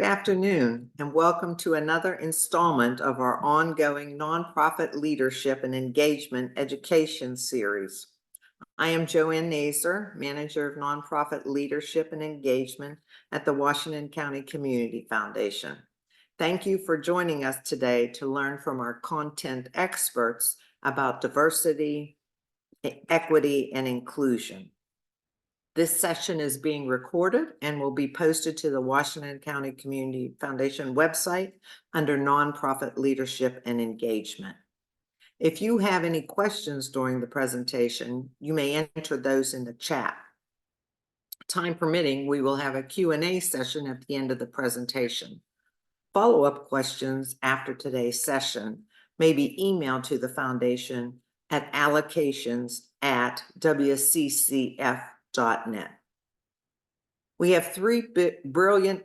Good afternoon, and welcome to another installment of our ongoing Nonprofit Leadership and Engagement Education Series. I am Joanne Nazer, Manager of Nonprofit Leadership and Engagement at the Washington County Community Foundation. Thank you for joining us today to learn from our content experts about diversity, equity, and inclusion. This session is being recorded and will be posted to the Washington County Community Foundation website under Nonprofit Leadership and Engagement. If you have any questions during the presentation, you may enter those in the chat. Time permitting, we will have a Q&A session at the end of the presentation. Follow-up questions after today's session may be emailed to the foundation at allocations@wccf.net. We have three brilliant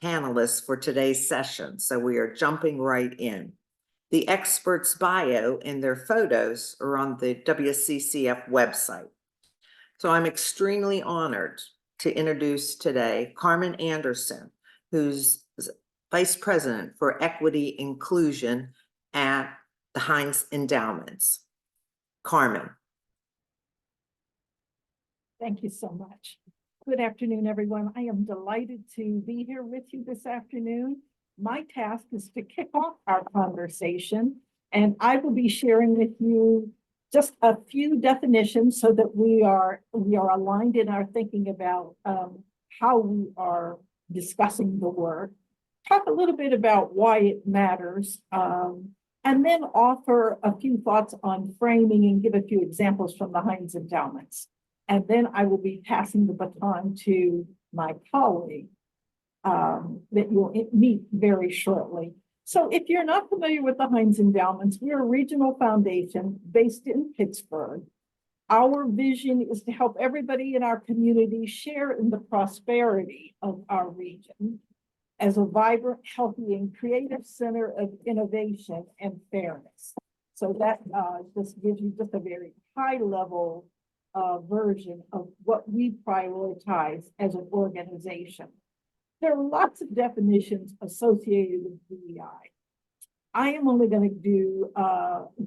panelists for today's session, so we are jumping right in. The experts' bio and their photos are on the WCCF website. So I'm extremely honored to introduce today Carmen Anderson, who's Vice President for Equity Inclusion at the Heinz Endowments. Carmen. Thank you so much. Good afternoon, everyone. I am delighted to be here with you this afternoon. My task is to kick off our conversation, and I will be sharing with you just a few definitions so that we are aligned in our thinking about how we are discussing the work. Talk a little bit about why it matters, and then offer a few thoughts on framing and give a few examples from the Heinz Endowments. And then I will be passing the baton to my colleague that you'll meet very shortly. So if you're not familiar with the Heinz Endowments, we're a regional foundation based in Pittsburgh. Our vision is to help everybody in our community share in the prosperity of our region as a vibrant, healthy, and creative center of innovation and fairness. So that just gives you just a very high level version of what we prioritize as an organization. There are lots of definitions associated with DEI. I am only going to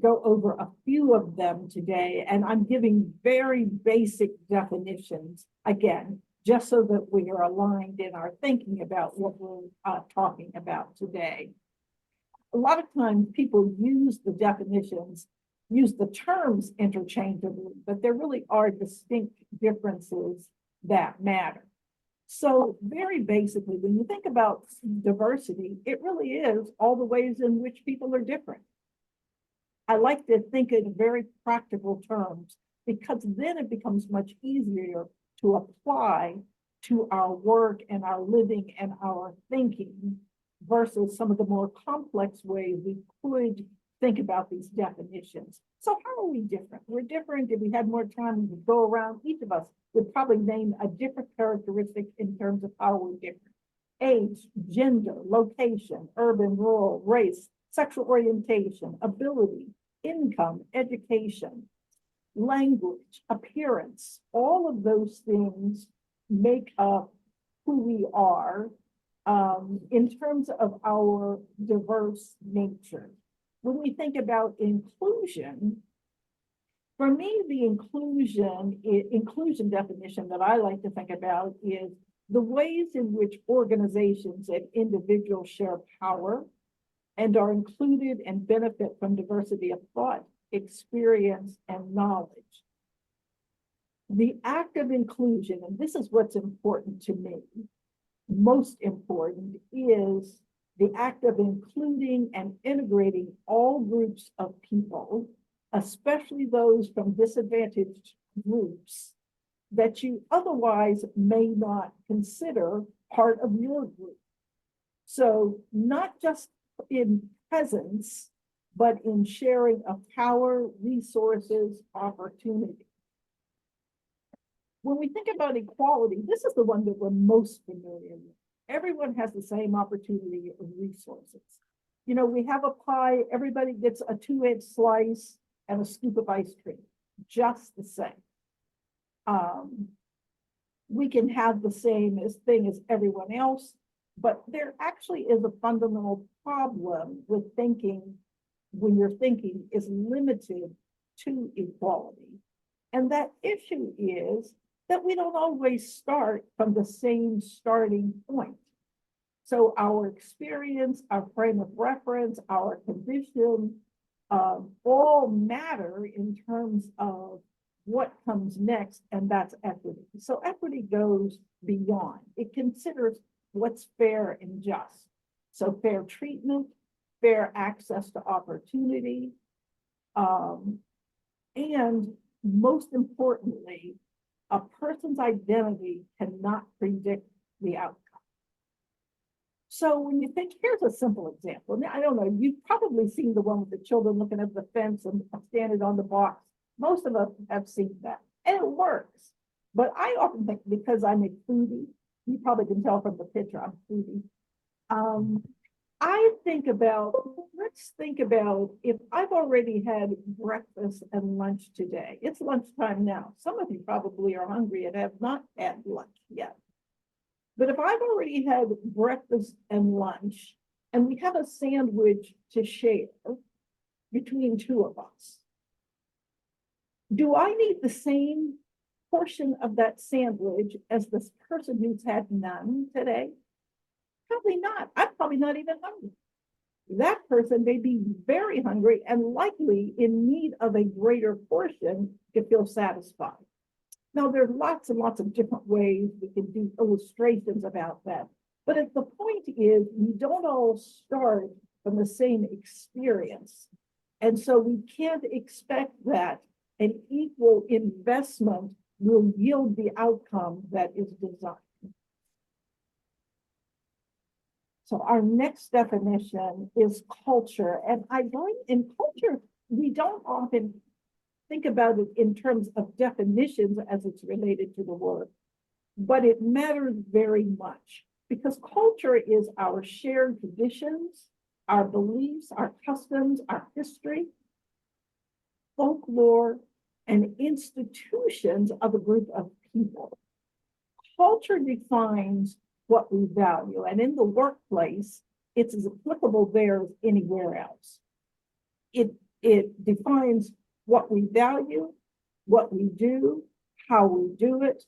go over a few of them today, and I'm giving very basic definitions, again, just so that we are aligned in our thinking about what we're talking about today. A lot of times people use the definitions, use the terms interchangeably, but there really are distinct differences that matter. So very basically, when you think about diversity, it really is all the ways in which people are different. I like to think in very practical terms, because then it becomes much easier to apply to our work and our living and our thinking versus some of the more complex ways we could think about these definitions. So how are we different? We're different. If we had more time, we could go around. Each of us would probably name a different characteristic in terms of how we're different. Age, gender, location, urban, rural, race, sexual orientation, ability, income, education, language, appearance. All of those things make up who we are in terms of our diverse nature. When we think about inclusion, for me, the inclusion definition that I like to think about is the ways in which organizations and individuals share power and are included and benefit from diversity of thought, experience, and knowledge. The act of inclusion, and this is what's important to me, most important, is the act of including and integrating all groups of people, especially those from disadvantaged groups that you otherwise may not consider part of your group. So not just in presence, but in sharing of power, resources, opportunity. When we think about equality, this is the one that we're most familiar with. Everyone has the same opportunity of resources. You know, we have a pie, everybody gets a 2-inch slice and a scoop of ice cream, just the same. We can have the same thing as everyone else. But there actually is a fundamental problem with thinking, when your thinking is limited to equality. And that issue is that we don't always start from the same starting point. So our experience, our frame of reference, our condition, all matter in terms of what comes next, and that's equity. So equity goes beyond. It considers what's fair and just. So fair treatment, fair access to opportunity, and most importantly, a person's identity cannot predict the outcome. So when you think, here's a simple example. Now, I don't know, you've probably seen the one with the children looking at the fence and standing on the box. Most of us have seen that, and it works. But I often think, because I'm a foodie, you probably can tell from the picture I'm a foodie. I think about, let's think about if I've already had breakfast and lunch today. It's lunchtime now. Some of you probably are hungry and have not had lunch yet. But if I've already had breakfast and lunch, and we have a sandwich to share between two of us, do I need the same portion of that sandwich as this person who's had none today? Probably not. I'm probably not even hungry. That person may be very hungry and likely in need of a greater portion to feel satisfied. Now, there's lots and lots of different ways we can do illustrations about that. But the point is, we don't all start from the same experience. And so we can't expect that an equal investment will yield the outcome that is designed. So our next definition is culture. And I believe in culture, we don't often think about it in terms of definitions as it's related to the word, but it matters very much because culture is our shared traditions, our beliefs, our customs, our history, folklore, and institutions of a group of people. Culture defines what we value, and in the workplace, it's as applicable there as anywhere else. It defines what we value, what we do, how we do it,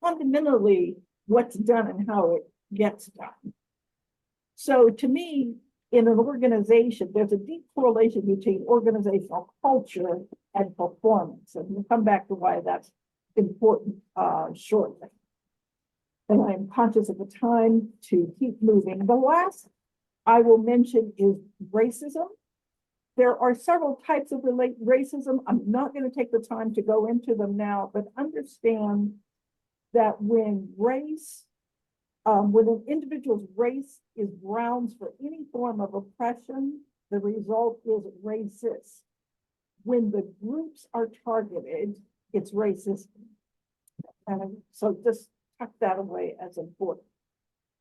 fundamentally what's done and how it gets done. So to me, in an organization, there's a deep correlation between organizational culture and performance. And we'll come back to why that's important shortly. And I'm conscious of the time to keep moving. The last I will mention is racism. There are several types of racism. I'm not going to take the time to go into them now, but understand that when an individual's race is grounds for any form of oppression, the result is racist. When the groups are targeted, it's racist. And so just tuck that away as important.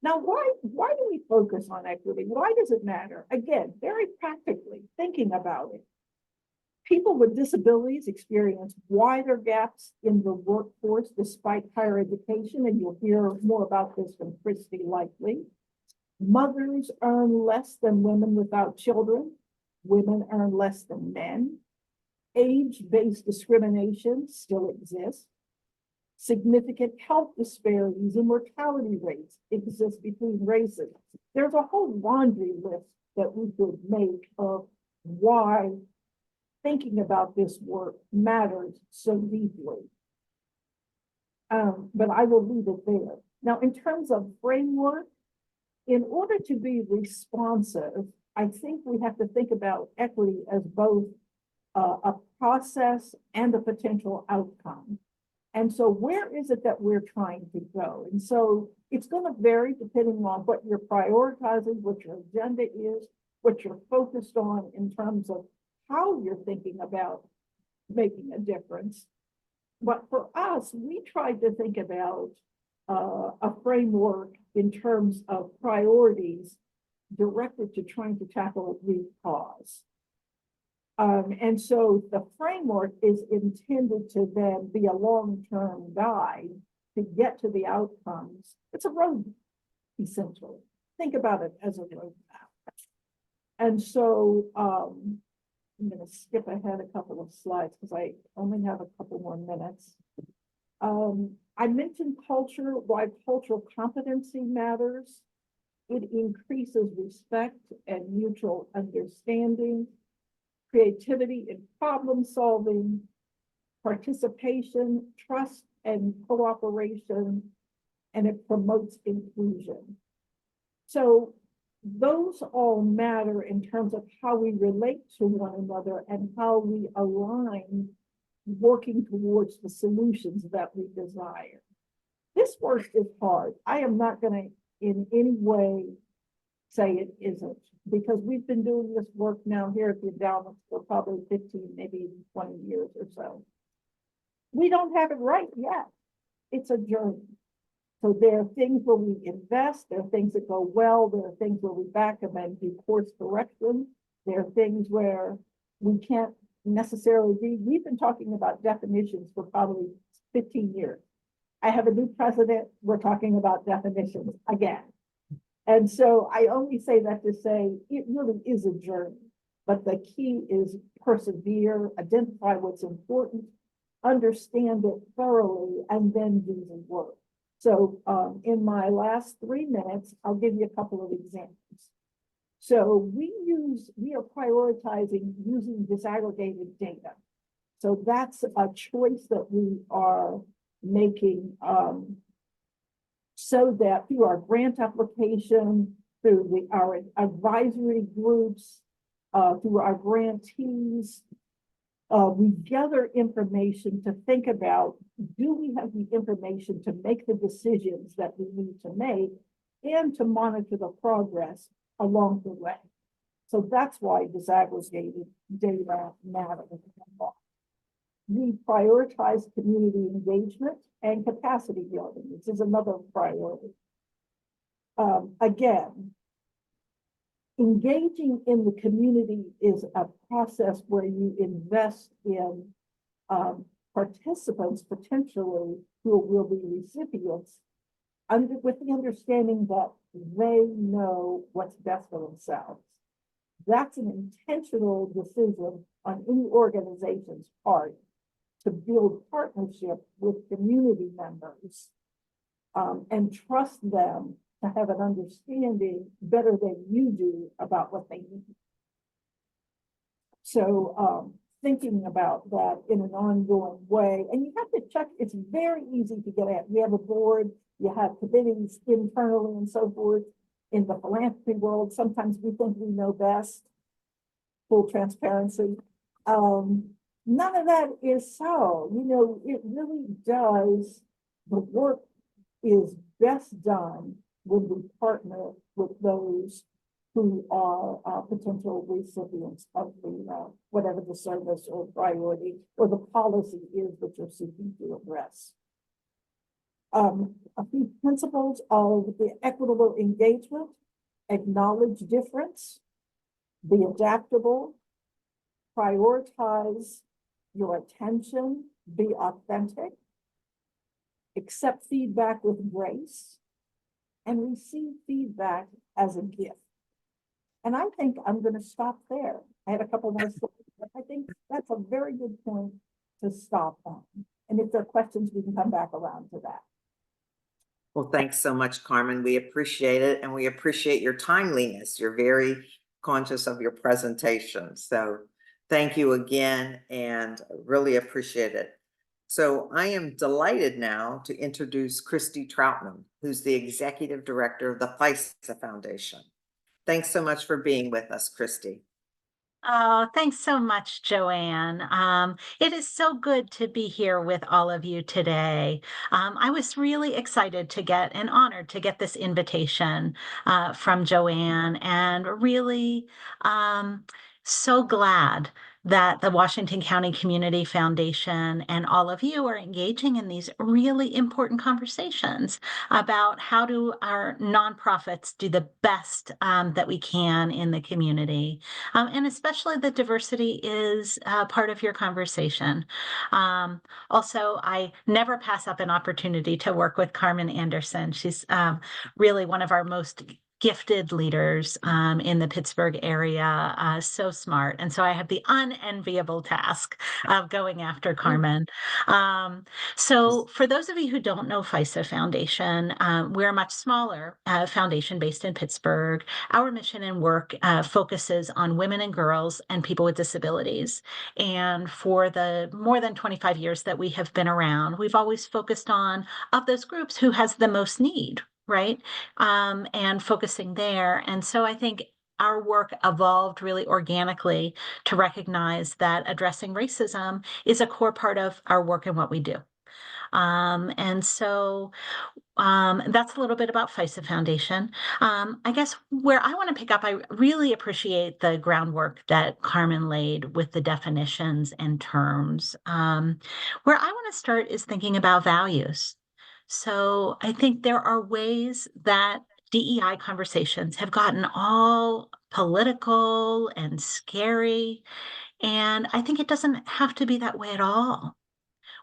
Now, why do we focus on equity? Why does it matter? Again, very practically, thinking about it. People with disabilities experience wider gaps in the workforce despite higher education, and you'll hear more about this from Christy likely. Mothers earn less than women without children. Women earn less than men. Age-based discrimination still exists. Significant health disparities and mortality rates exist between races. There's a whole laundry list that we could make of why thinking about this work matters so deeply. But I will leave it there. Now, in terms of framework, in order to be responsive, I think we have to think about equity as both a process and a potential outcome. And so where is it that we're trying to go? And so it's going to vary depending on what you're prioritizing, what your agenda is, what you're focused on in terms of how you're thinking about making a difference. But for us, we tried to think about a framework in terms of priorities directed to trying to tackle root cause. And so the framework is intended to then be a long-term guide to get to the outcomes. It's a roadmap. essentially. Think about it as a roadmap. And so I'm going to skip ahead a couple of slides because I only have a couple more minutes. I mentioned culture, why cultural competency matters. It increases respect and mutual understanding, creativity in problem solving, participation, trust and cooperation, and it promotes inclusion. So those all matter in terms of how we relate to one another and how we align working towards the solutions that we desire. This work is hard. I am not going to in any way say it isn't, because we've been doing this work now here at the endowment for probably 15, maybe even 20 years or so. We don't have it right yet. It's a journey. So there are things where we invest, there are things that go well, there are things where we back them and do course correction. There are things where we can't necessarily be. We've been talking about definitions for probably 15 years. I have a new president, we're talking about definitions again. And so I only say that to say it really is a journey, but the key is persevere, identify what's important, understand it thoroughly, and then do the work. So in my last 3 minutes, I'll give you a couple of examples. So we are prioritizing using disaggregated data. So that's a choice that we are making so that through our grant application, through our advisory groups, through our grantees, we gather information to think about, do we have the information to make the decisions that we need to make and to monitor the progress along the way. So that's why disaggregated data matters. We prioritize community engagement and capacity building. This is another priority. Again, engaging in the community is a process where you invest in participants potentially who will be recipients with the understanding that they know what's best for themselves. That's an intentional decision on any organization's part to build partnership with community members and trust them to have an understanding better than you do about what they need. So thinking about that in an ongoing way, and you have to check, it's very easy to get at. We have a board, you have committees internally and so forth. In the philanthropy world, sometimes we think we know best, full transparency. None of that is so. You know, it really does, the work is best done when we partner with those who are potential recipients of the whatever the service or priority or the policy is that you're seeking to address. A few principles of the equitable engagement: acknowledge difference, be adaptable, prioritize your attention, be authentic, accept feedback with grace, and receive feedback as a gift. And I think I'm going to stop there. I had a couple more slides, but I think that's a very good point to stop on. And if there are questions, we can come back around to that. Well, thanks so much, Carmen. We appreciate it, and we appreciate your timeliness. You're very conscious of your presentation. So thank you again, and really appreciate it. So I am delighted now to introduce Christy Troutman, who's the Executive Director of the FISA Foundation. Thanks so much for being with us, Christy. Oh, thanks so much, Joanne. It is so good to be here with all of you today. I was really excited to get and honored to get this invitation from Joanne, and really so glad that the Washington County Community Foundation and all of you are engaging in these really important conversations about how do our nonprofits do the best that we can in the community. And especially that diversity is part of your conversation. Also, I never pass up an opportunity to work with Carmen Anderson. She's really one of our most gifted leaders in the Pittsburgh area, so smart. And so I have the unenviable task of going after Carmen. So for those of you who don't know FISA Foundation, we're a much smaller foundation based in Pittsburgh. Our mission and work focuses on women and girls and people with disabilities. And for the more than 25 years that we have been around, we've always focused on, of those groups, who has the most need, right? And focusing there. And so I think our work evolved really organically to recognize that addressing racism is a core part of our work and what we do. And so that's a little bit about FISA Foundation. I guess where I want to pick up, I really appreciate the groundwork that Carmen laid with the definitions and terms. Where I want to start is thinking about values. So I think there are ways that DEI conversations have gotten all political and scary. And I think it doesn't have to be that way at all.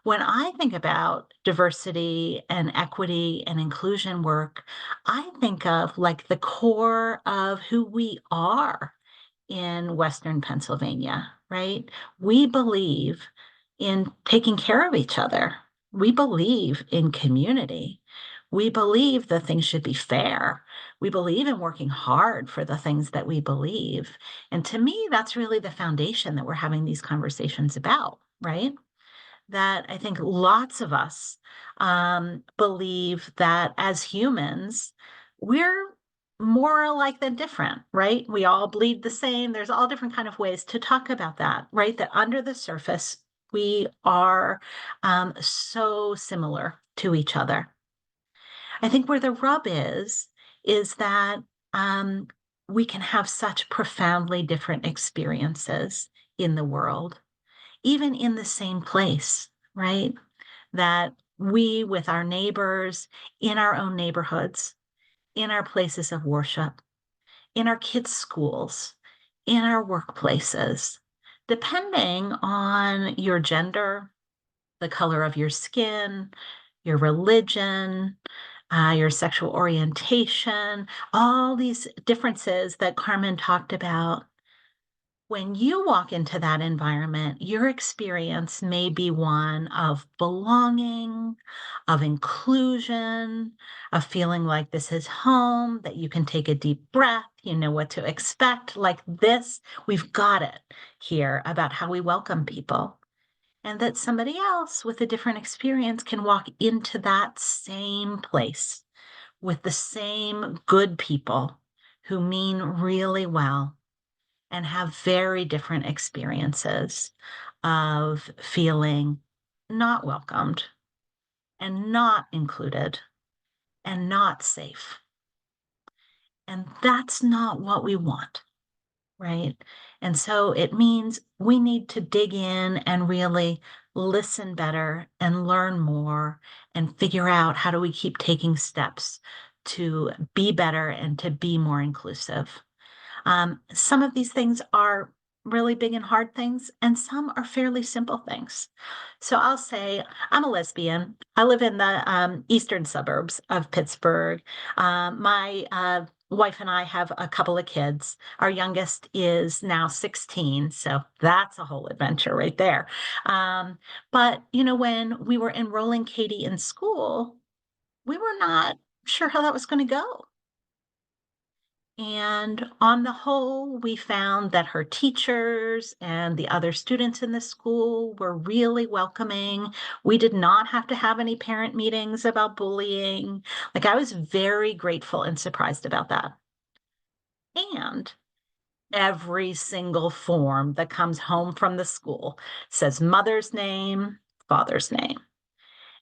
When I think about diversity and equity and inclusion work, I think of like the core of who we are in Western Pennsylvania, right? We believe in taking care of each other. We believe in community. We believe that things should be fair. We believe in working hard for the things that we believe. And to me, that's really the foundation that we're having these conversations about, right? That I think lots of us believe that as humans, we're more alike than different, right? We all bleed the same. There's all different kind of ways to talk about that, right? That under the surface, we are so similar to each other. I think where the rub is that we can have such profoundly different experiences in the world, even in the same place, right? That we, with our neighbors, in our own neighborhoods, in our places of worship, in our kids' schools, in our workplaces, depending on your gender, the color of your skin, your religion, your sexual orientation, all these differences that Carmen talked about. When you walk into that environment, your experience may be one of belonging, of inclusion, of feeling like this is home, that you can take a deep breath, you know what to expect. Like this, we've got it here about how we welcome people. And that somebody else with a different experience can walk into that same place with the same good people who mean really well and have very different experiences of feeling not welcomed and not included and not safe. And that's not what we want, right? And so it means we need to dig in and really listen better and learn more and figure out how do we keep taking steps to be better and to be more inclusive. Some of these things are really big and hard things, and some are fairly simple things. So I'll say I'm a lesbian. I live in the eastern suburbs of Pittsburgh. My wife and I have a couple of kids. Our youngest is now 16, so that's a whole adventure right there. But, you know, when we were enrolling Katie in school, we were not sure how that was going to go. And on the whole, we found that her teachers and the other students in the school were really welcoming. We did not have to have any parent meetings about bullying. Like, I was very grateful and surprised about that. And every single form that comes home from the school says mother's name, father's name.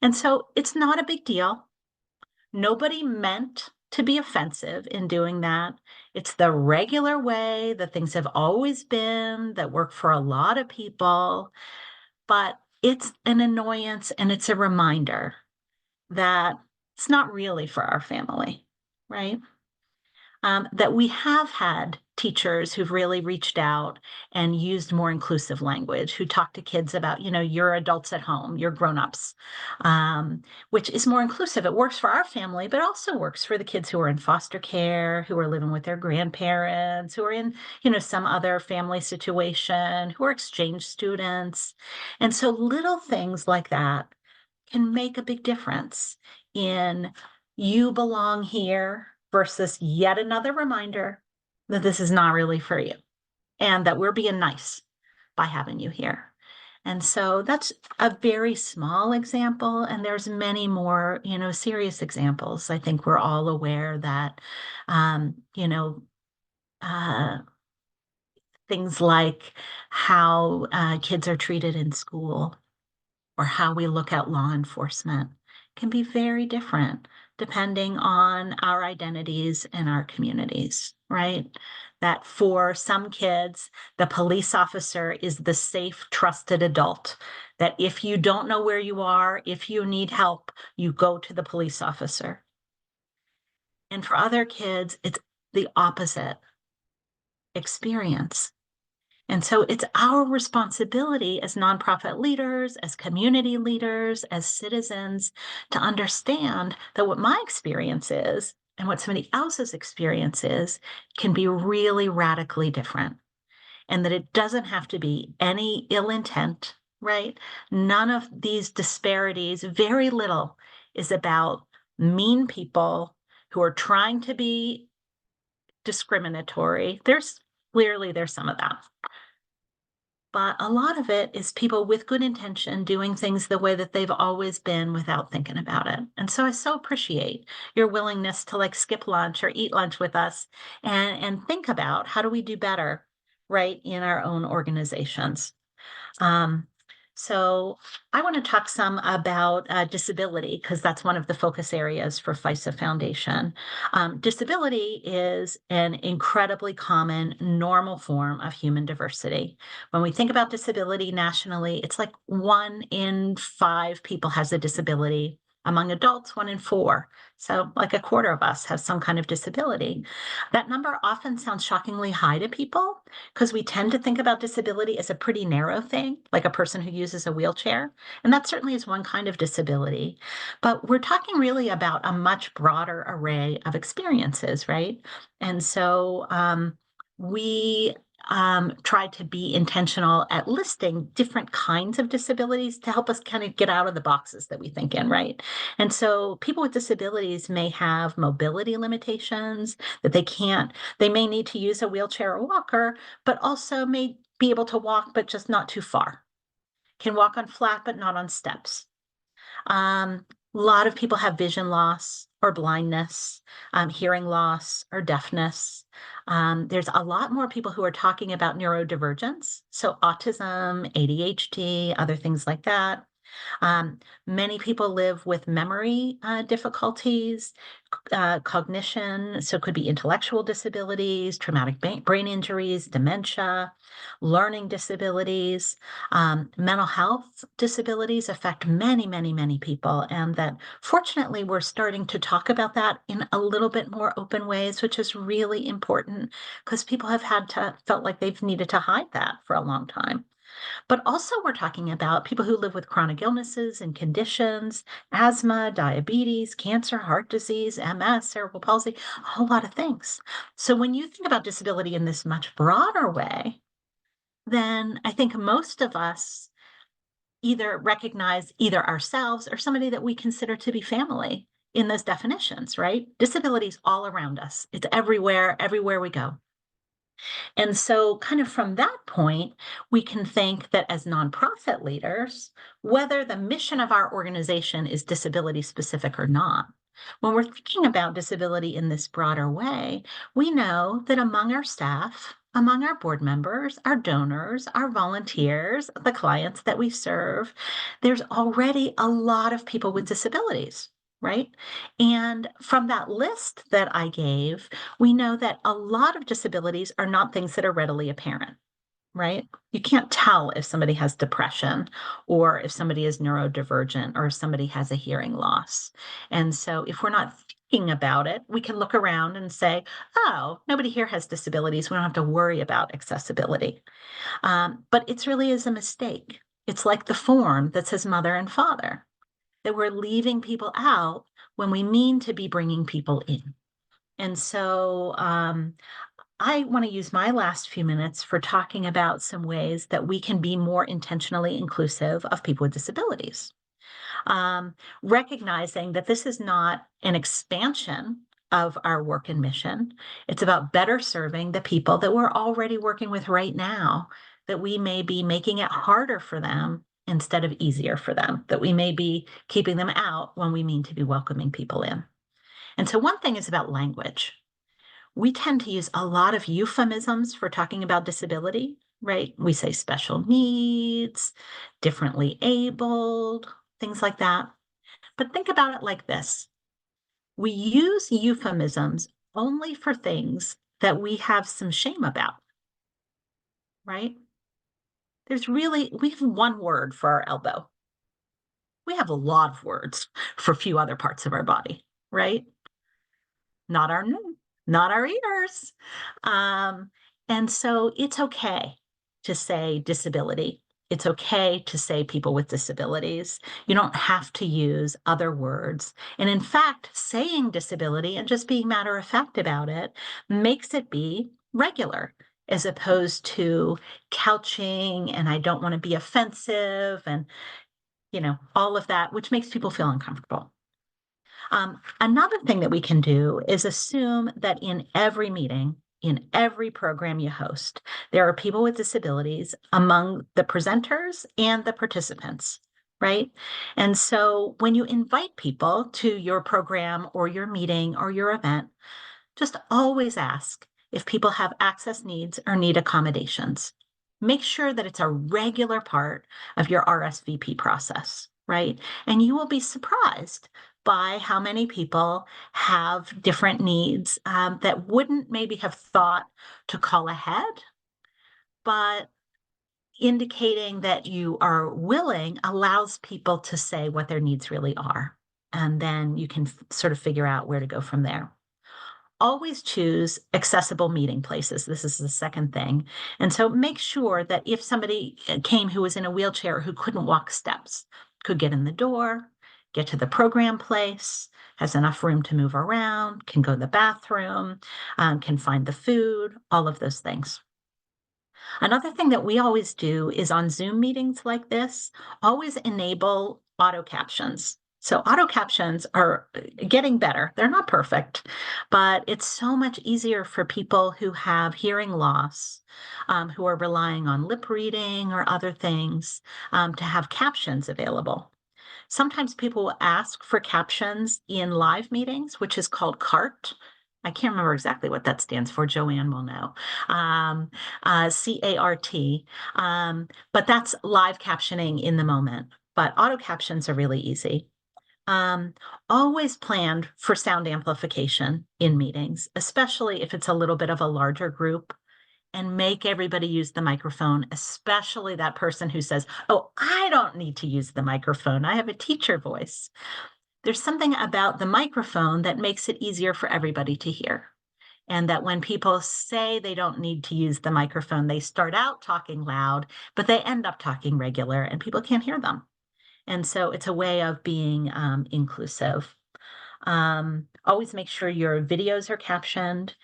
And so it's not a big deal. Nobody meant to be offensive in doing that. It's the regular way that things have always been that work for a lot of people, but it's an annoyance and it's a reminder that it's not really for our family, right? That we have had teachers who've really reached out and used more inclusive language, who talk to kids about, you're adults at home, you're grown-ups, which is more inclusive. It works for our family, but also works for the kids who are in foster care, who are living with their grandparents, who are in, some other family situation, who are exchange students. And so little things like that can make a big difference in you belong here versus yet another reminder that this is not really for you and that we're being nice by having you here. And so that's a very small example, and there's many more, serious examples. I think we're all aware that, uh, things like how kids are treated in school or how we look at law enforcement can be very different depending on our identities and our communities, right? That for some kids, the police officer is the safe, trusted adult. That if you don't know where you are, if you need help, you go to the police officer. And for other kids, it's the opposite experience. And so it's our responsibility as nonprofit leaders, as community leaders, as citizens to understand that what my experience is and what somebody else's experience is can be really radically different. And that it doesn't have to be any ill intent, right? None of these disparities, very little is about mean people who are trying to be discriminatory. There's some of that. But a lot of it is people with good intention doing things the way that they've always been without thinking about it. And so I so appreciate your willingness to skip lunch or eat lunch with us and think about how do we do better, right, in our own organizations. So I want to talk some about disability because that's one of the focus areas for FISA Foundation. Disability is an incredibly common, normal form of human diversity. When we think about disability nationally, it's like 1 in 5 people has a disability. Among adults, 1 in 4. So like a quarter of us have some kind of disability. That number often sounds shockingly high to people because we tend to think about disability as a pretty narrow thing, like a person who uses a wheelchair. And that certainly is one kind of disability. But we're talking really about a much broader array of experiences, right? And so we tried to be intentional at listing different kinds of disabilities to help us kind of get out of the boxes that we think in, right? And so people with disabilities may have mobility limitations that they may need to use a wheelchair or walker, but also may be able to walk, but just not too far. Can walk on flat, but not on steps. A lot of people have vision loss or blindness, hearing loss or deafness. There's a lot more people who are talking about neurodivergence, so autism, ADHD, other things like that. Many people live with memory difficulties, cognition, so it could be intellectual disabilities, traumatic brain injuries, dementia, learning disabilities, mental health disabilities affect many, many, many people. And that fortunately, we're starting to talk about that in a little bit more open ways, which is really important because people have felt like they've needed to hide that for a long time. But also, we're talking about people who live with chronic illnesses and conditions, asthma, diabetes, cancer, heart disease, MS, cerebral palsy, a whole lot of things. So, when you think about disability in this much broader way, then I think most of us either recognize either ourselves or somebody that we consider to be family in those definitions, right? Disability is all around us, it's everywhere we go. And so, kind of from that point, we can think that as nonprofit leaders, whether the mission of our organization is disability specific or not, when we're thinking about disability in this broader way, we know that among our staff, among our board members, our donors, our volunteers, the clients that we serve, there's already a lot of people with disabilities. right? And from that list that I gave, we know that a lot of disabilities are not things that are readily apparent, right? You can't tell if somebody has depression or if somebody is neurodivergent or if somebody has a hearing loss. And so if we're not thinking about it, we can look around and say, oh, nobody here has disabilities. We don't have to worry about accessibility. But it's really is a mistake. It's like the form that says mother and father, that we're leaving people out when we mean to be bringing people in. And so I want to use my last few minutes for talking about some ways that we can be more intentionally inclusive of people with disabilities. Recognizing that this is not an expansion of our work and mission. It's about better serving the people that we're already working with right now, that we may be making it harder for them instead of easier for them, that we may be keeping them out when we mean to be welcoming people in. And so one thing is about language. We tend to use a lot of euphemisms for talking about disability, right? We say special needs, differently abled, things like that. But think about it like this. We use euphemisms only for things that we have some shame about, right? We have one word for our elbow. We have a lot of words for a few other parts of our body, right? Not our nose, not our ears. And so it's okay to say disability. It's okay to say people with disabilities. You don't have to use other words. And in fact, saying disability and just being matter of fact about it makes it be regular as opposed to couching and I don't want to be offensive and, all of that, which makes people feel uncomfortable. Another thing that we can do is assume that in every meeting, in every program you host, there are people with disabilities among the presenters and the participants, right? And so when you invite people to your program or your meeting or your event, just always ask if people have access needs or need accommodations. Make sure that it's a regular part of your RSVP process, right? And you will be surprised by how many people have different needs that wouldn't maybe have thought to call ahead, but indicating that you are willing allows people to say what their needs really are. And then you can sort of figure out where to go from there. Always choose accessible meeting places. This is the second thing. And so make sure that if somebody came who was in a wheelchair who couldn't walk steps, could get in the door, get to the program place, has enough room to move around, can go to the bathroom, can find the food, all of those things. Another thing that we always do is on Zoom meetings like this, always enable auto captions. So auto captions are getting better. They're not perfect, but it's so much easier for people who have hearing loss, who are relying on lip reading or other things, to have captions available. Sometimes people will ask for captions in live meetings, which is called CART. I can't remember exactly what that stands for. Joanne will know. CART. But that's live captioning in the moment. But auto captions are really easy. Always plan for sound amplification in meetings, especially if it's a little bit of a larger group, and make everybody use the microphone, especially that person who says, oh, I don't need to use the microphone. I have a teacher voice. There's something about the microphone that makes it easier for everybody to hear. And that when people say they don't need to use the microphone, they start out talking loud, but they end up talking regular and people can't hear them. And so it's a way of being inclusive. Always make sure your videos are captioned.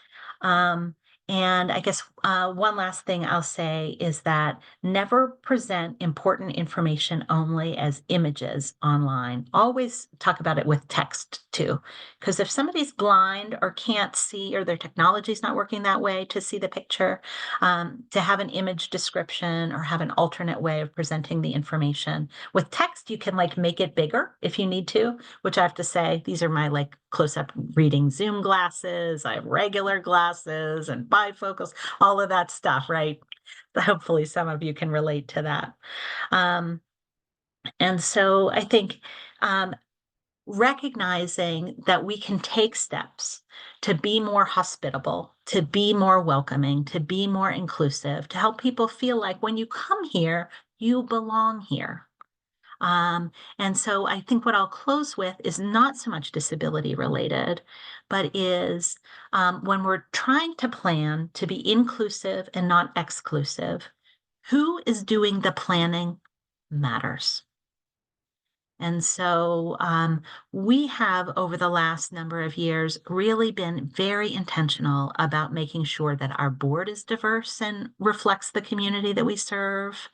And I guess one last thing I'll say is that never present important information only as images online. Always talk about it with text too. Because if somebody's blind or can't see or their technology is not working that way to see the picture, to have an image description or have an alternate way of presenting the information. With text, you can make it bigger if you need to, which I have to say, these are my close-up reading Zoom glasses. I have regular glasses and bifocals, all of that stuff, right? Hopefully some of you can relate to that. And so I think recognizing that we can take steps to be more hospitable, to be more welcoming, to be more inclusive, to help people feel like when you come here, you belong here. And so I think what I'll close with is not so much disability related, but is when we're trying to plan to be inclusive and not exclusive, who is doing the planning matters. And so we have, over the last number of years, really been very intentional about making sure that our board is diverse and reflects the community that we serve,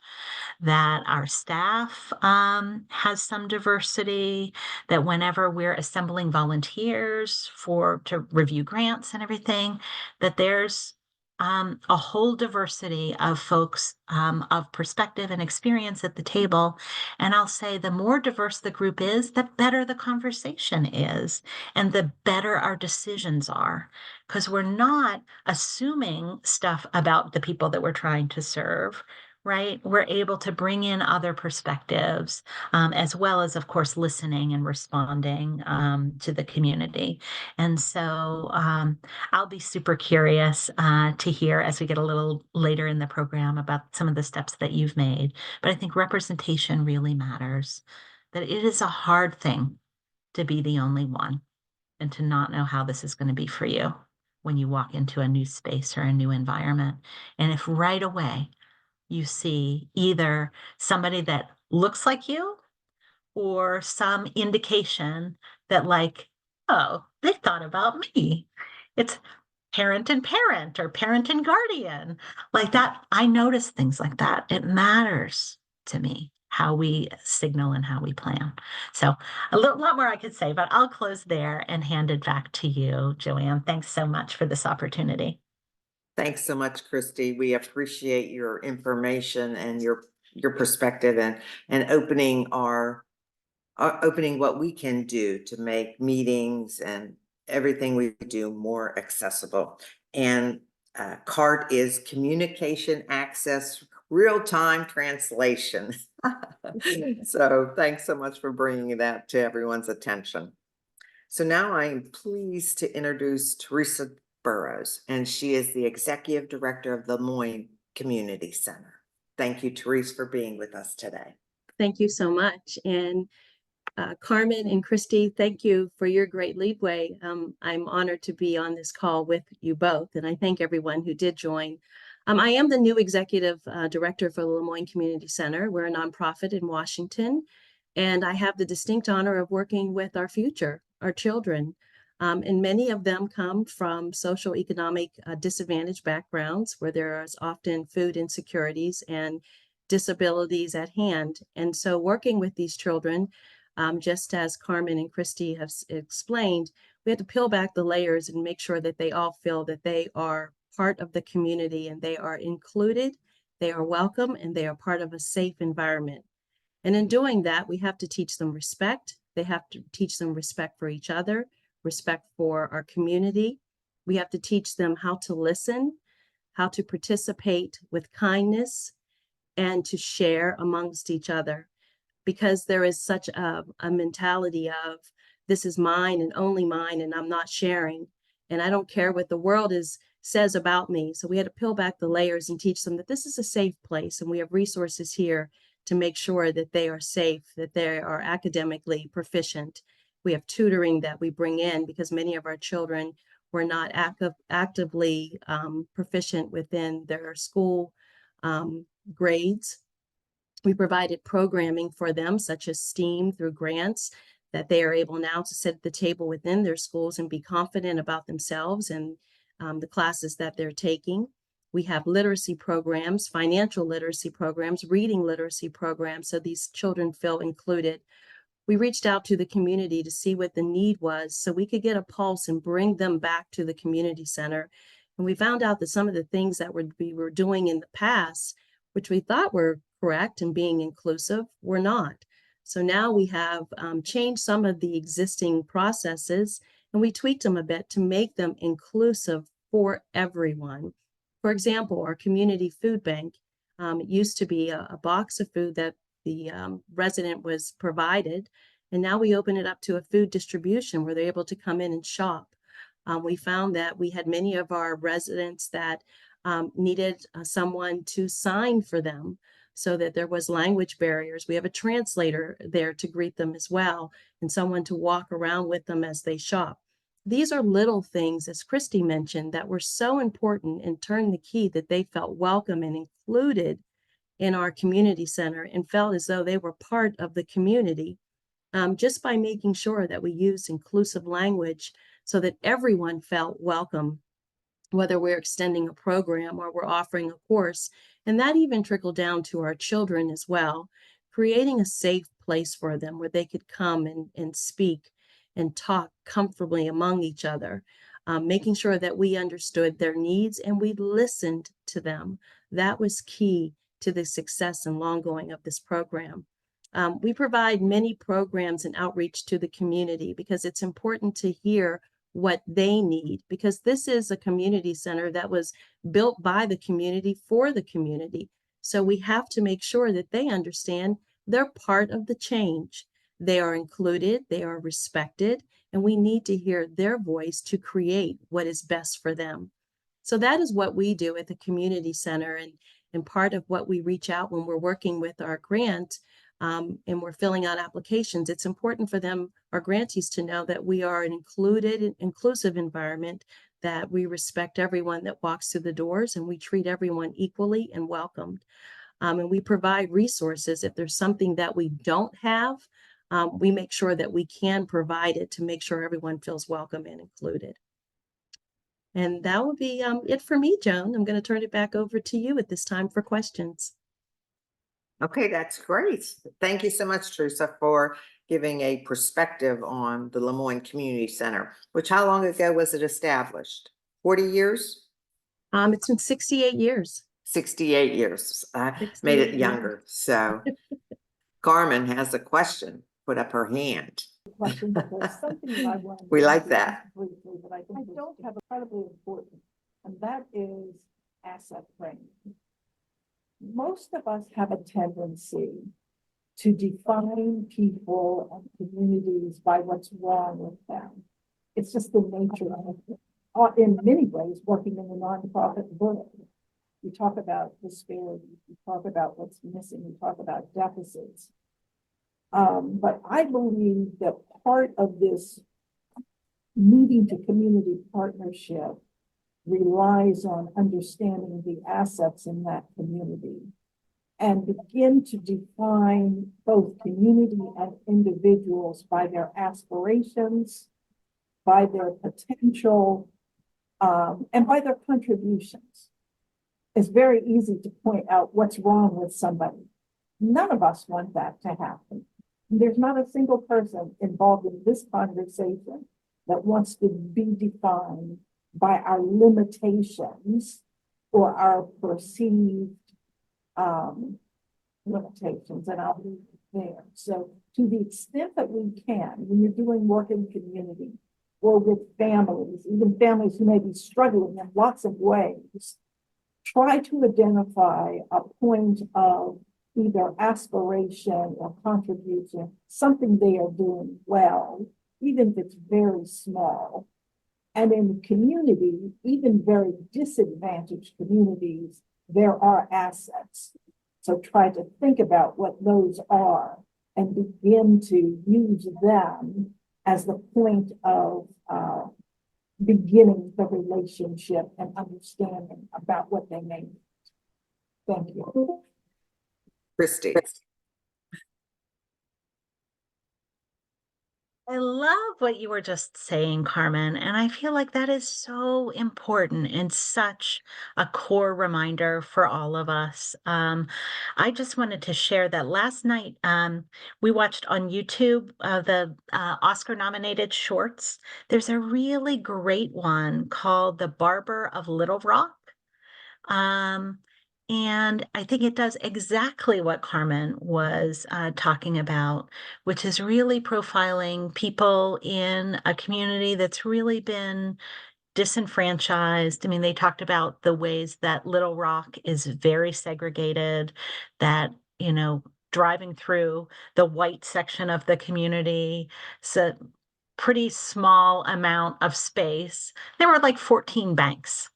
that our staff has some diversity, that whenever we're assembling volunteers to review grants and everything, that there's a whole diversity of folks of perspective and experience at the table. And I'll say the more diverse the group is, the better the conversation is, and the better our decisions are, because we're not assuming stuff about the people that we're trying to serve. Right? We're able to bring in other perspectives, as well as, of course, listening and responding to the community. And so I'll be super curious to hear as we get a little later in the program about some of the steps that you've made. But I think representation really matters, that it is a hard thing to be the only one and to not know how this is going to be for you when you walk into a new space or a new environment. And if right away, you see either somebody that looks like you or some indication that, like, oh, they thought about me. It's parent and parent or parent and guardian. Like that, I notice things like that. It matters to me how we signal and how we plan. So a lot more I could say, but I'll close there and hand it back to you, Joanne. Thanks so much for this opportunity. Thanks so much, Christy. We appreciate your information and your perspective and opening opening what we can do to make meetings and everything we do more accessible. And CART is Communication Access Real-Time Translation. So thanks so much for bringing that to everyone's attention. So now I'm pleased to introduce Teresa Burrows, and she is the Executive Director of the Lemoyne Community Center. Thank you, Teresa, for being with us today. Thank you so much. And Carmen and Christy, thank you for your great leadway. I'm honored to be on this call with you both, and I thank everyone who did join. I am the new Executive Director for the Lemoyne Community Center. We're a nonprofit in Washington, and I have the distinct honor of working with our future, our children. And many of them come from social economic disadvantaged backgrounds where there is often food insecurities and disabilities at hand. And so working with these children, just as Carmen and Christy have explained, we had to peel back the layers and make sure that they all feel that they are part of the community and they are included, they are welcome, and they are part of a safe environment. And in doing that, we have to teach them respect. They have to teach them respect for each other, respect for our community. We have to teach them how to listen, how to participate with kindness, and to share amongst each other. Because there is such a mentality of this is mine and only mine, and I'm not sharing, and I don't care what the world says about me. So we had to peel back the layers and teach them that this is a safe place, and we have resources here to make sure that they are safe, that they are academically proficient. We have tutoring that we bring in because many of our children were not actively proficient within their school grades. We provided programming for them, such as STEAM through grants, that they are able now to sit at the table within their schools and be confident about themselves and the classes that they're taking. We have literacy programs, financial literacy programs, reading literacy programs, so these children feel included. We reached out to the community to see what the need was so we could get a pulse and bring them back to the community center. And we found out that some of the things that we were doing in the past, which we thought were correct and being inclusive, were not. So now we have changed some of the existing processes and we tweaked them a bit to make them inclusive for everyone. For example, our community food bank, it used to be a box of food that the resident was provided, And now we open it up to a food distribution where they're able to come in and shop. We found that we had many of our residents that needed someone to sign for them so that there was language barriers. We have a translator there to greet them as well, and someone to walk around with them as they shop. These are little things, as Christy mentioned, that were so important and turned the key that they felt welcome and included in our community center and felt as though they were part of the community, just by making sure that we use inclusive language so that everyone felt welcome, whether we're extending a program or we're offering a course. And that even trickled down to our children as well, creating a safe place for them where they could come and speak and talk comfortably among each other, making sure that we understood their needs and we listened to them. That was key to the success and long going of this program. We provide many programs and outreach to the community because it's important to hear what they need, because this is a community center that was built by the community for the community. So we have to make sure that they understand they're part of the change. They are included, they are respected, and we need to hear their voice to create what is best for them. So that is what we do at the community center, and part of what we reach out when we're working with our grant and we're filling out applications. It's important for them, our grantees, to know that we are an inclusive environment, that we respect everyone that walks through the doors and we treat everyone equally and welcomed. And we provide resources. If there's something that we don't have, we make sure that we can provide it to make sure everyone feels welcome and included. And that will be it for me, Joan. I'm going to turn it back over to you at this time for questions. Okay, that's great. Thank you so much, Teresa, for giving a perspective on the Lemoyne Community Center, which how long ago was it established? 40 years? It's been 68 years. 68 years. I made 68 it years. younger. So Carmen has a question. Put up her hand. Question, but there's something that I want to We like mention that. briefly that I don't have incredibly important, and that is asset training. Most of us have a tendency to define people and communities by what's wrong with them. It's just the nature of it. In many ways, working in the nonprofit world, you talk about disparities, you talk about what's missing, you talk about deficits. But I believe that part of this moving to community partnership relies on understanding the assets in that community and begin to define both community and individuals by their aspirations, by their potential, and by their contributions. It's very easy to point out what's wrong with somebody. None of us want that to happen. There's not a single person involved in this conversation that wants to be defined by our limitations or our perceived limitations, and I'll leave it there. So to the extent that we can, when you're doing work in community or with families, even families who may be struggling in lots of ways, try to identify a point of either aspiration or contribution, something they are doing well, even if it's very small. And in community, even very disadvantaged communities, there are assets. So try to think about what those are and begin to use them as the point of beginning the relationship and understanding about what they may need. Thank you. Christy. I love what you were just saying, Carmen, and I feel like that is so important and such a core reminder for all of us. I just wanted to share that last night we watched on YouTube the Oscar-nominated shorts. There's a really great one called The Barber of Little Rock. And I think it does exactly what Carmen was talking about, which is really profiling people in a community that's really been disenfranchised. I mean, they talked about the ways that Little Rock is very segregated, that, driving through the white section of the community. So pretty small amount of space. There were like 14 banks.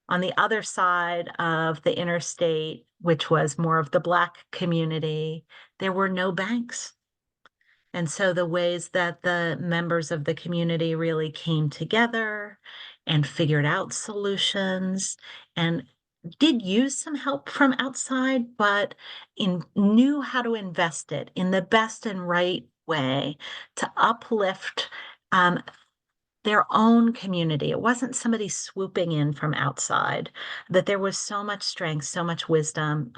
On the other side of the interstate, which was more of the Black community, there were no banks. And so the ways that the members of the community really came together and figured out solutions and did use some help from outside, but knew how to invest it in the best and right way to uplift their own community. It wasn't somebody swooping in from outside, that there was so much strength, so much wisdom.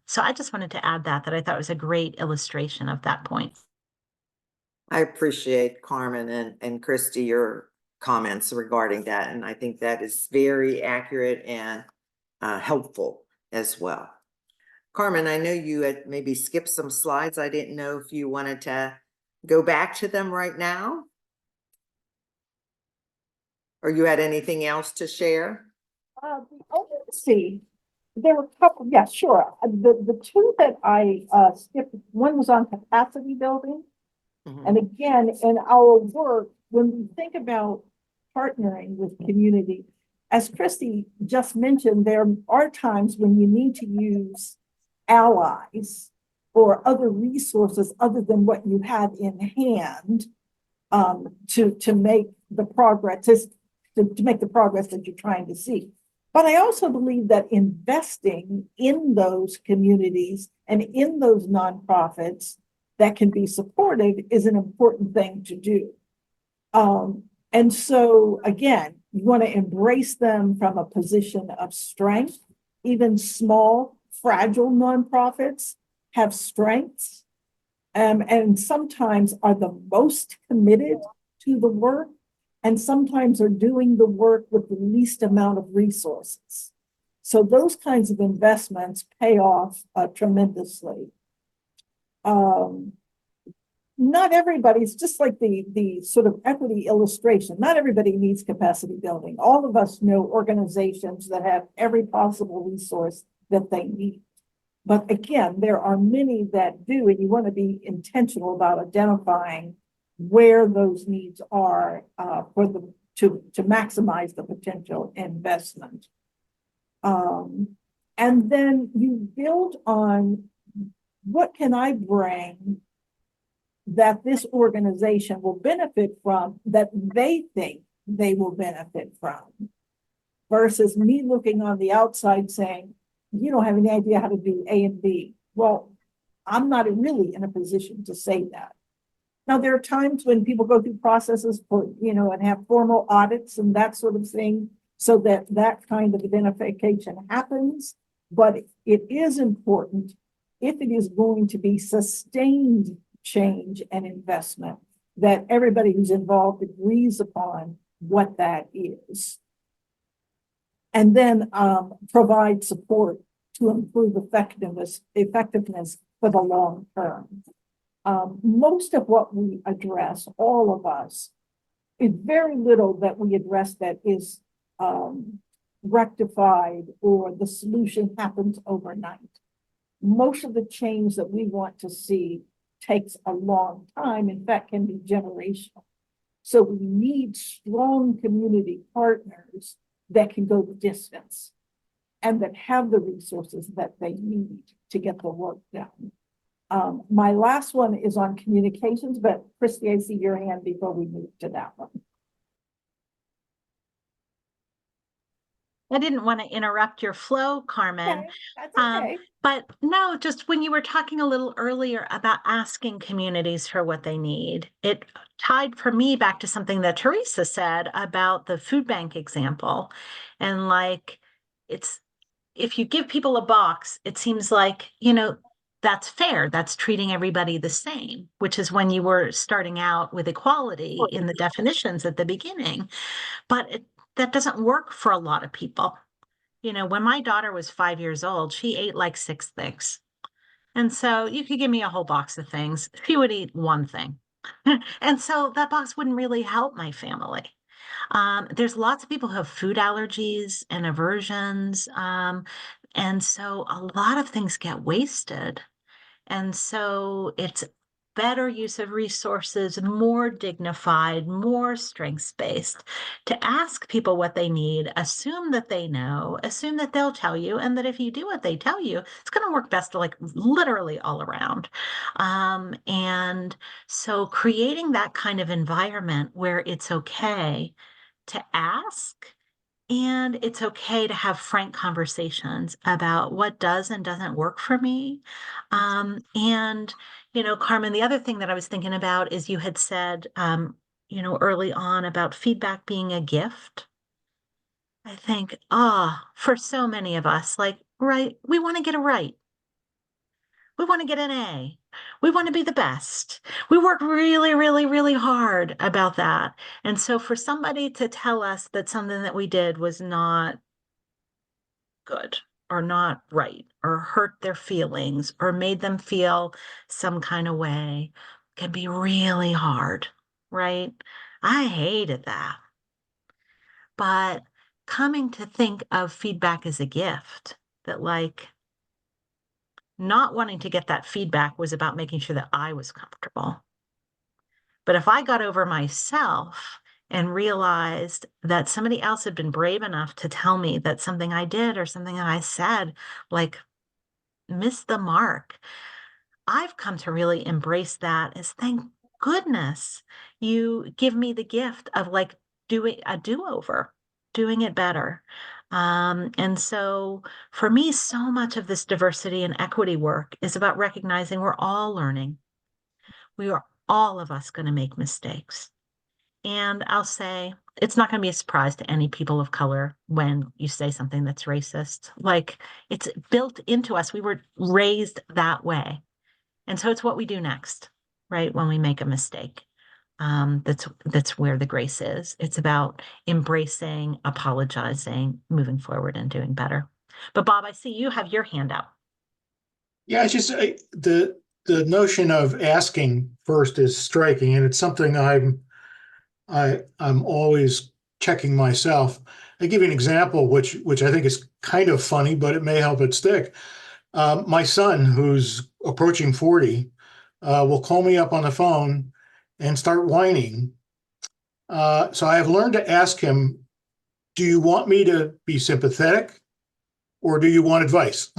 So I just wanted to add that I thought was a great illustration of that point. I appreciate Carmen and Christy, your comments regarding that. And I think that is very accurate and helpful as well. Carmen, I know you had maybe skipped some slides. I didn't know if you wanted to go back to them right now, or you had anything else to share? Let's see. There were a couple, yeah, sure. The two that I skipped, one was on capacity building. Mhm. And again, in our work, when we think about partnering with community, as Christy just mentioned, there are times when you need to use allies or other resources other than what you have in hand to make the progress, to make the progress that you're trying to see. But I also believe that investing in those communities and in those nonprofits that can be supported is an important thing to do. And so again, you want to embrace them from a position of strength. Even small, fragile nonprofits have strengths, and sometimes are the most committed to the work, and sometimes are doing the work with the least amount of resources. So those kinds of investments pay off tremendously. Not everybody's just like the sort of equity illustration. Not everybody needs capacity building. All of us know organizations that have every possible resource that they need. But again, there are many that do, and you want to be intentional about identifying where those needs are to maximize the potential investment. And then you build on what can I bring that this organization will benefit from, that they think they will benefit from, versus me looking on the outside saying, you don't have any idea how to do A and B. Well, I'm not really in a position to say that. Now, there are times when people go through processes for, and have formal audits and that sort of thing, so that kind of identification happens. But it is important, if it is going to be sustained change and investment, that everybody who's involved agrees upon what that is. And then provide support to improve effectiveness for the long term. Most of what we address, all of us, is very little that we address that is rectified or the solution happens overnight. Most of the change that we want to see takes a long time, in fact, can be generational. So we need strong community partners that can go the distance and that have the resources that they need to get the work done. My last one is on communications, but Christy, I see your hand before we move to that one. I didn't want to interrupt your flow, Carmen. Okay, that's okay. But no, just when you were talking a little earlier about asking communities for what they need, it tied for me back to something that Teresa said about the food bank example. And like, if you give people a box, it seems like, that's fair. That's treating everybody the same, which is when you were starting out with equality in the definitions at the beginning. But that doesn't work for a lot of people. When my daughter was 5 years old, she ate like 6 things. And so you could give me a whole box of things. She would eat one thing. And so that box wouldn't really help my family. There's lots of people who have food allergies and aversions. And so a lot of things get wasted. And so it's better use of resources, more dignified, more strengths-based, to ask people what they need, assume that they know, assume that they'll tell you, and that if you do what they tell you, it's going to work best, like literally all around. And so creating that kind of environment where it's okay to ask and it's okay to have frank conversations about what does and doesn't work for me. And, Carmen, the other thing that I was thinking about is you had said, early on about feedback being a gift. I think, for so many of us, like, right, we want to get it right. We want to get an A. We want to be the best. We work really, really, really hard about that. And so for somebody to tell us that something that we did was not good or not right or hurt their feelings or made them feel some kind of way can be really hard, right? I hated that. But coming to think of feedback as a gift, that like not wanting to get that feedback was about making sure that I was comfortable. But if I got over myself and realized that somebody else had been brave enough to tell me that something I did or something I said, like, missed the mark, I've come to really embrace that as thank goodness you give me the gift of like doing a do-over, doing it better. And so for me, so much of this diversity and equity work is about recognizing we're all learning. We are all of us going to make mistakes. And I'll say it's not going to be a surprise to any people of color when you say something that's racist. Like it's built into us. We were raised that way. And so it's what we do next, right? When we make a mistake. That's where the grace is. It's about embracing, apologizing, moving forward and doing better. But Bob, I see you have your hand up. Yeah, it's just the notion of asking first is striking, and it's something I'm always checking myself. I give you an example, which I think is kind of funny, but it may help it stick. My son, who's approaching 40, will call me up on the phone and start whining. So I have learned to ask him, do you want me to be sympathetic or do you want advice?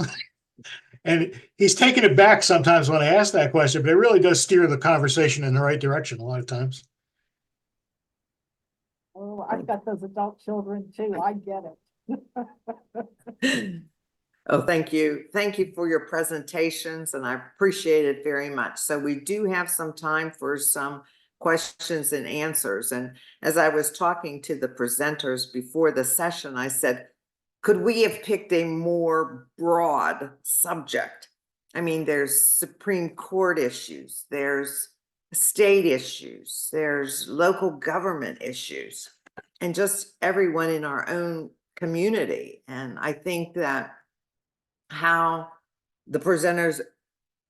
And he's taken it back sometimes when I ask that question, but it really does steer the conversation in the right direction a lot of times. Oh, I've got those adult children too. I get it. Oh, thank you. Thank you for your presentations, and I appreciate it very much. So we do have some time for some questions and answers. And as I was talking to the presenters before the session, I said, could we have picked a more broad subject? I mean, there's Supreme Court issues, there's state issues, there's local government issues, and just everyone in our own community. And I think that how the presenters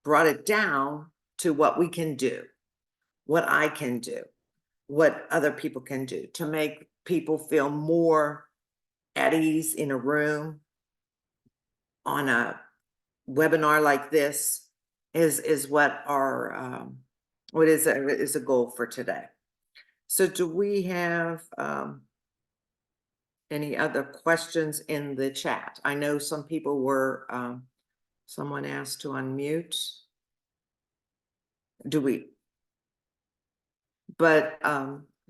brought it down to what we can do, what I can do, what other people can do to make people feel more at ease in a room on a webinar like this is what our what is a goal for today. So do we have any other questions in the chat? I know some people were someone asked to unmute. Do we? But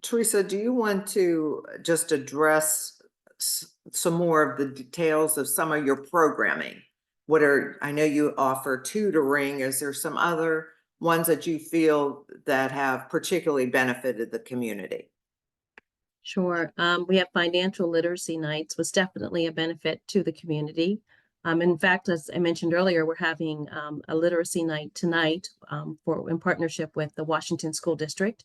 Teresa, do you want to just address some more of the details of some of your programming? I know you offer tutoring. Is there some other ones that you feel that have particularly benefited the community? Sure. We have financial literacy nights, was definitely a benefit to the community. In fact, as I mentioned earlier, we're having a literacy night tonight in partnership with the Washington School District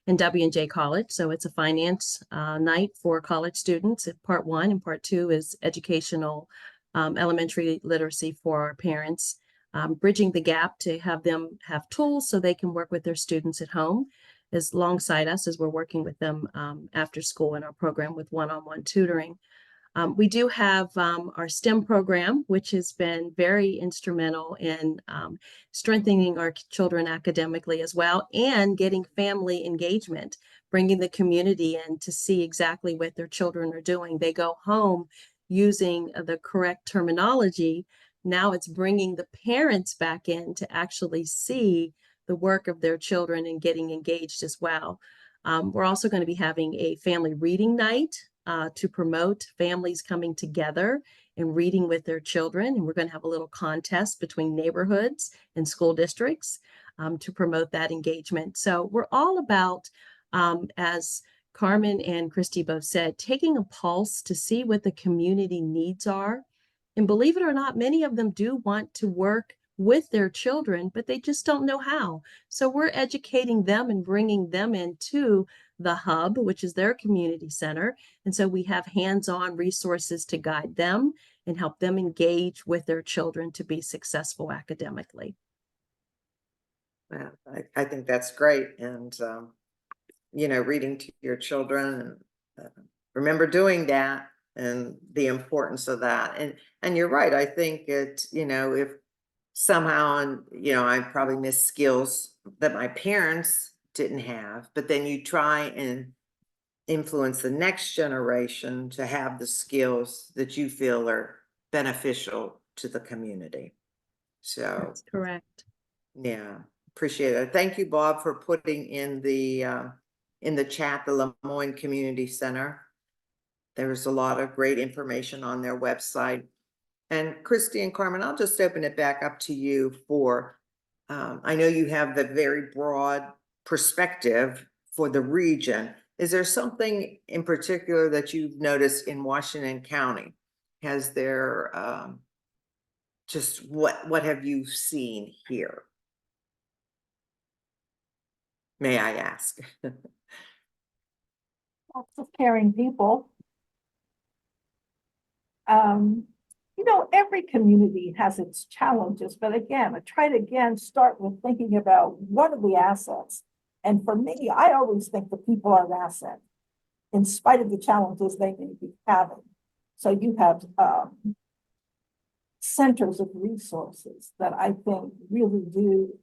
and W&J College. So it's a finance night for college students. Part 1 and part 2 is educational elementary literacy for our parents, bridging the gap to have them have tools so they can work with their students at home is alongside us as we're working with them after school in our program with one-on-one tutoring. We do have our STEM program, which has been very instrumental in strengthening our children academically as well, and getting family engagement, bringing the community in to see exactly what their children are doing. They go home using the correct terminology. Now it's bringing the parents back in to actually see the work of their children and getting engaged as well. We're also going to be having a family reading night to promote families coming together and reading with their children. And we're going to have a little contest between neighborhoods and school districts to promote that engagement. So we're all about, as Carmen and Christy both said, taking a pulse to see what the community needs are. And believe it or not, many of them do want to work with their children, but they just don't know how. So we're educating them and bringing them into the hub, which is their community center. And so we have hands-on resources to guide them and help them engage with their children to be successful academically. Well, I think that's great. And, reading to your children, and remember doing that and the importance of that. And you're right. I think if somehow, and, I probably missed skills that my parents didn't have, but then you try and influence the next generation to have the skills that you feel are beneficial to the community. So That's correct. yeah, appreciate it. Thank you, Bob, for putting in the chat, the Lemoyne Community Center. There's a lot of great information on their website. And Christy and Carmen, I'll just open it back up to you for, I know you have the very broad perspective for the region. Is there something in particular that you've noticed in Washington County? Has there, just what have you seen here? May I ask? Lots of caring people. Every community has its challenges, but again, I try to start with thinking about what are the assets. And for me, I always think the people are an asset, in spite of the challenges they may be having. So you have centers of resources that I think really do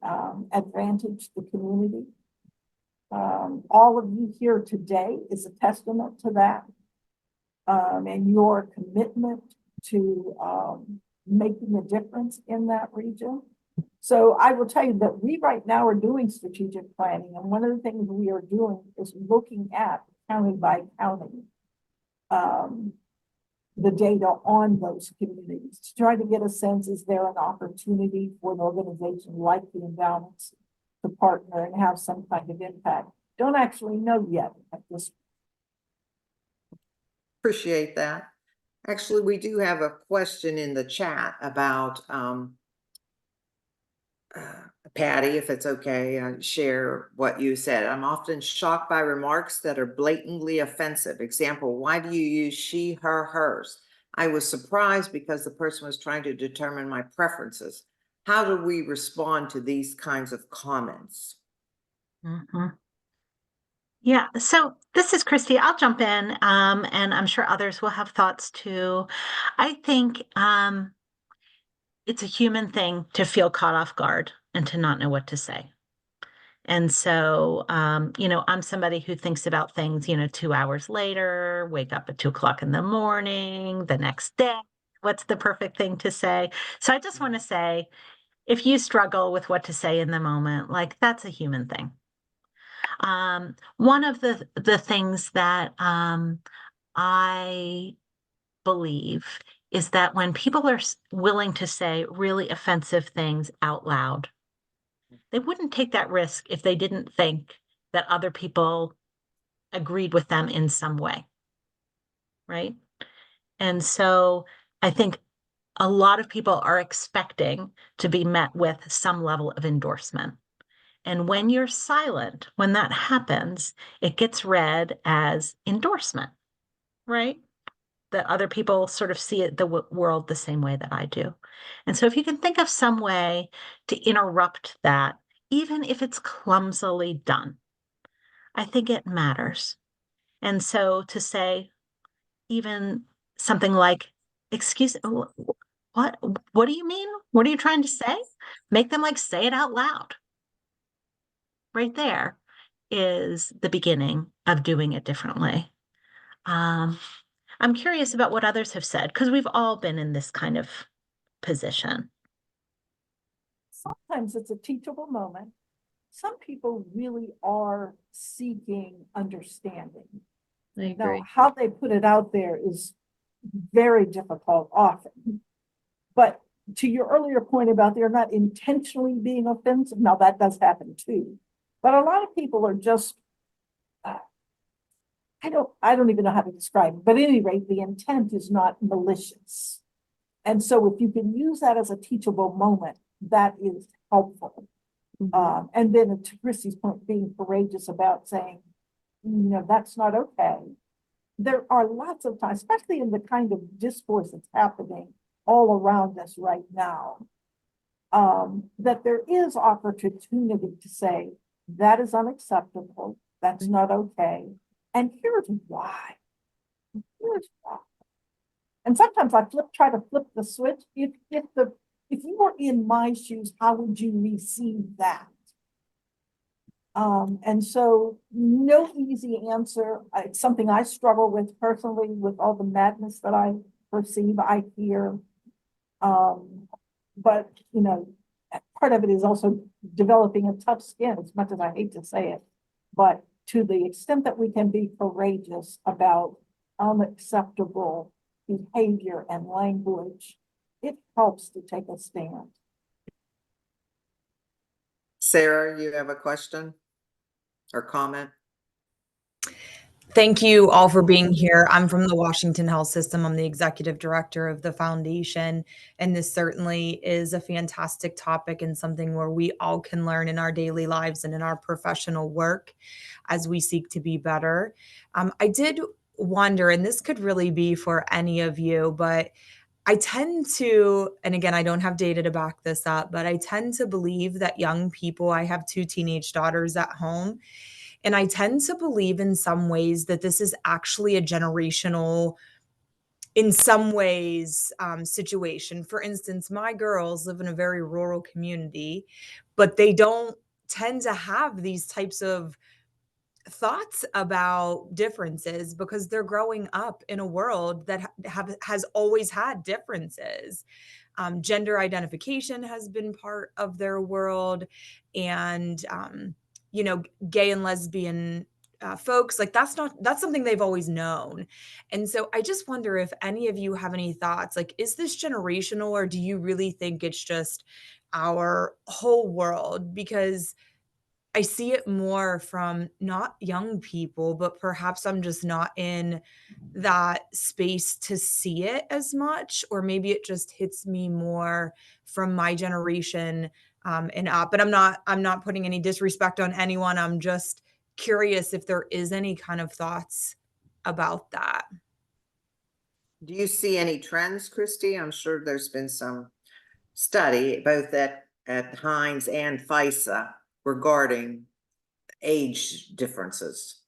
advantage the community. All of you here today is a testament to that, and your commitment to making a difference in that region. So I will tell you that we right now are doing strategic planning, and one of the things we are doing is looking at county by county the data on those communities to try to get a sense, is there an opportunity for an organization like the Endowments to partner and have some kind of impact? Don't actually know yet at this. Appreciate that. Actually, we do have a question in the chat about Patty, if it's okay, share what you said. I'm often shocked by remarks that are blatantly offensive. Example, why do you use she, her, hers? I was surprised because the person was trying to determine my preferences. How do we respond to these kinds of comments? Mhm. Yeah, so this is Christy. I'll jump in, and I'm sure others will have thoughts too. I think it's a human thing to feel caught off guard and to not know what to say. And so, I'm somebody who thinks about things, 2 hours later, wake up at 2 o'clock in the morning, the next day, what's the perfect thing to say? So I just want to say, if you struggle with what to say in the moment, like that's a human thing. One of the things that I believe is that when people are willing to say really offensive things out loud, they wouldn't take that risk if they didn't think that other people agreed with them in some way, right? And so I think a lot of people are expecting to be met with some level of endorsement. And when you're silent, when that happens, it gets read as endorsement, right? That other people sort of see the world the same way that I do. And so if you can think of some way to interrupt that, even if it's clumsily done, I think it matters. And so to say, even something like, excuse, what do you mean? What are you trying to say? Make them like say it out loud. Right there is the beginning of doing it differently. I'm curious about what others have said, because we've all been in this kind of position. Sometimes it's a teachable moment. Some people really are seeking understanding. I Now, agree. how they put it out there is very difficult often. But to your earlier point about they're not intentionally being offensive, now that does happen too. But a lot of people are just, I don't even know how to describe it, but at any rate, the intent is not malicious. And so if you can use that as a teachable moment, that is helpful. And then to Chrissy's point, being courageous about saying, that's not okay. There are lots of times, especially in the kind of discourse that's happening all around us right now, that there is opportunity to say, that is unacceptable, that's not okay, and here's why. Here's why. And sometimes I try to flip the switch. If you were in my shoes, how would you receive that? And so no easy answer. It's something I struggle with personally with all the madness that I perceive, I hear. But, part of it is also developing a tough skin, as much as I hate to say it. But to the extent that we can be courageous about unacceptable behavior and language, it helps to take a stand. Sarah, you have a question or comment? Thank you all for being here. I'm from the Washington Health System. I'm the executive director of the foundation, and this certainly is a fantastic topic and something where we all can learn in our daily lives and in our professional work as we seek to be better. I did wonder, and this could really be for any of you, but I tend to, and again, I don't have data to back this up, but I tend to believe that young people, I have 2 teenage daughters at home, and I tend to believe in some ways that this is actually a generational, in some ways, situation. For instance, my girls live in a very rural community, but they don't tend to have these types of thoughts about differences because they're growing up in a world that has always had differences. Gender identification has been part of their world, and gay and lesbian folks, like that's something they've always known. And so I just wonder if any of you have any thoughts, like, is this generational, or do you really think it's just our whole world? Because I see it more from not young people, but perhaps I'm just not in that space to see it as much, or maybe it just hits me more from my generation and up. But I'm not putting any disrespect on anyone. I'm just curious if there is any kind of thoughts about that. Do you see any trends, Christy? I'm sure there's been some study both at Hines and FISA regarding age differences.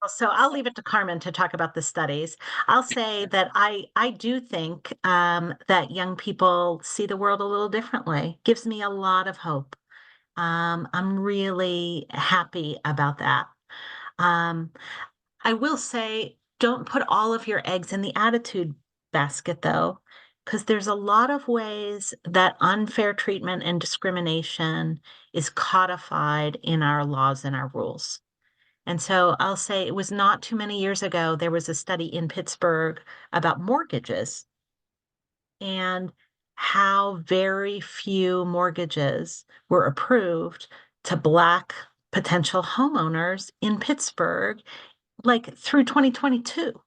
So I'll leave it to Carmen to talk about the studies. I'll say that I do think that young people see the world a little differently. Gives me a lot of hope. I'm really happy about that. I will say, don't put all of your eggs in the attitude basket, though, because there's a lot of ways that unfair treatment and discrimination is codified in our laws and our rules. And so I'll say it was not too many years ago, there was a study in Pittsburgh about mortgages and how very few mortgages were approved to Black potential homeowners in Pittsburgh, like through 2022.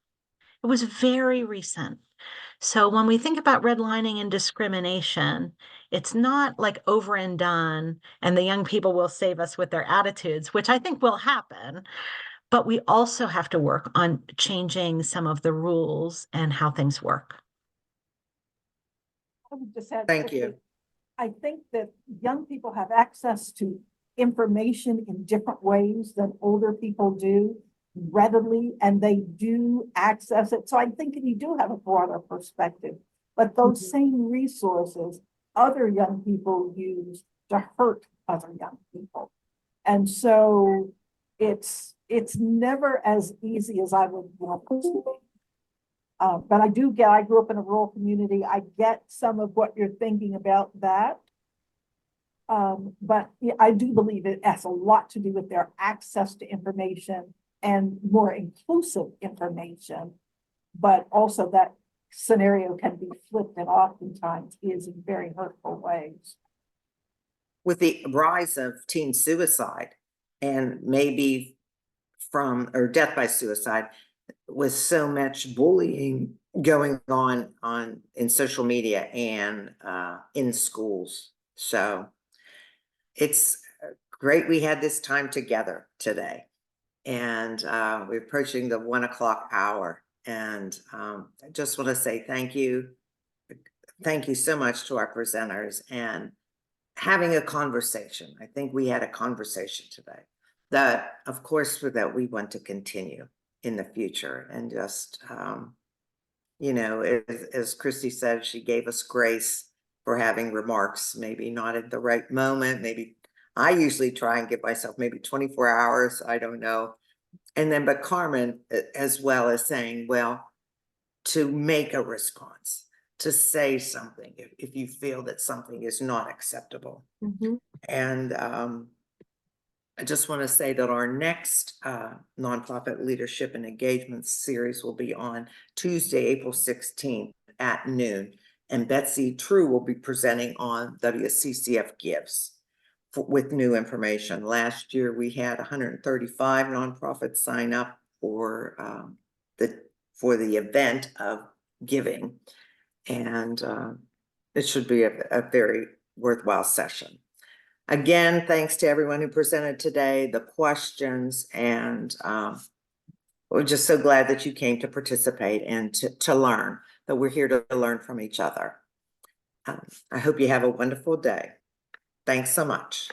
It was very recent. So when we think about redlining and discrimination, it's not like over and done, and the young people will save us with their attitudes, which I think will happen. But we also have to work on changing some of the rules and how things work. I would just add Thank quickly, you. I think that young people have access to information in different ways than older people do. readily and they do access it. So I'm thinking you do have a broader perspective, but those same resources other young people use to hurt other young people. And so it's never as easy as I would want it to be. But I grew up in a rural community. I get some of what you're thinking about that. But yeah, I do believe it has a lot to do with their access to information and more inclusive information. But also that scenario can be flipped and oftentimes is in very hurtful ways. With the rise of teen suicide and maybe or death by suicide, with so much bullying going on in social media and in schools. So it's great we had this time together today. And we're approaching the 1 o'clock hour. And I just want to say thank you. Thank you so much to our presenters and having a conversation. I think we had a conversation today that, of course, that we want to continue in the future. And just, you know, as Christy said, she gave us grace for having remarks, maybe not at the right moment. Maybe I usually try and give myself maybe 24 hours. I don't know. And then, but Carmen, as well as saying, well, to make a response, to say something if you feel that something is not acceptable. And I just want to say that our next nonprofit leadership and engagement series will be on Tuesday, April 16th at noon. And Betsy True will be presenting on WCCF Gives with new information. Last year, we had 135 nonprofits sign up for the event of giving. And it should be a very worthwhile session. Again, thanks to everyone who presented today, the questions, and we're just so glad that you came to participate and to learn, that we're here to learn from each other. I hope you have a wonderful day. Thanks so much.